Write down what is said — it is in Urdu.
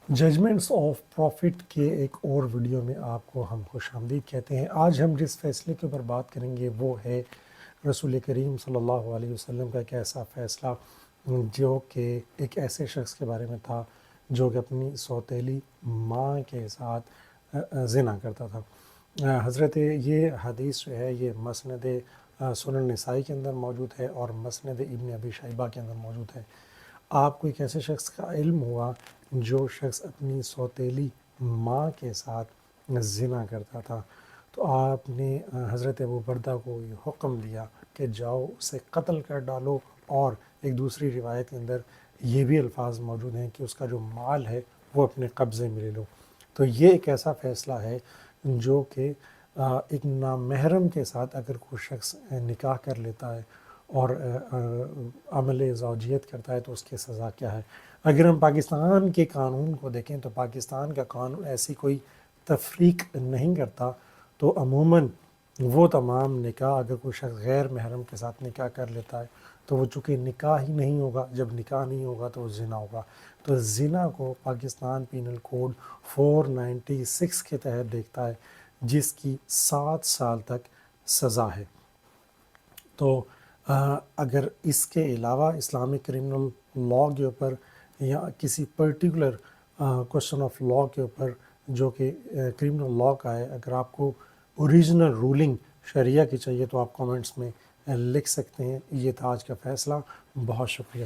ججمنٹس آف پروفٹ کے ایک اور ویڈیو میں آپ کو ہم خوش آمدید کہتے ہیں۔ آج ہم جس فیصلے کے اوپر بات کریں گے وہ ہے رسول کریم صلی اللہ علیہ وسلم کا ایک ایسا فیصلہ جو کہ ایک ایسے شخص کے بارے میں تھا جو کہ اپنی سوتیلی ماں کے ساتھ زنا کرتا تھا۔ حضرت یہ حدیث جو ہے یہ مسند سنن نسائی کے اندر موجود ہے اور مسند ابن ابی شیبہ کے اندر موجود ہے۔ آپ کو ایک ایسے شخص کا علم ہوا جو شخص اپنی سوتیلی ماں کے ساتھ زنا کرتا تھا، تو آپ نے حضرت ابو بردہ کو یہ حکم دیا کہ جاؤ اسے قتل کر ڈالو، اور ایک دوسری روایت کے اندر یہ بھی الفاظ موجود ہیں کہ اس کا جو مال ہے وہ اپنے قبضے میں لے لو۔ تو یہ ایک ایسا فیصلہ ہے جو کہ ایک نامحرم کے ساتھ اگر کوئی شخص نکاح کر لیتا ہے اور عمل زوجیت کرتا ہے تو اس کی سزا کیا ہے۔ اگر ہم پاکستان کے قانون کو دیکھیں تو پاکستان کا قانون ایسی کوئی تفریق نہیں کرتا، تو عموماً وہ تمام نکاح اگر کوئی شخص غیر محرم کے ساتھ نکاح کر لیتا ہے تو وہ چونکہ نکاح ہی نہیں ہوگا، جب نکاح نہیں ہوگا تو وہ زنا ہوگا۔ تو زنا کو پاکستان پینل کوڈ 496 کے تحت دیکھتا ہے، جس کی 7 سال تک سزا ہے۔ تو اگر اس کے علاوہ اسلامک کرمنل لاء کے اوپر یا کسی پرٹیکولر کوشچن آف لاء کے اوپر جو کہ کرمنل لاء کا ہے، اگر آپ کو اوریجنل رولنگ شریعہ کی چاہیے تو آپ کامنٹس میں لکھ سکتے ہیں۔ یہ تھا آج کا فیصلہ، بہت شکریہ۔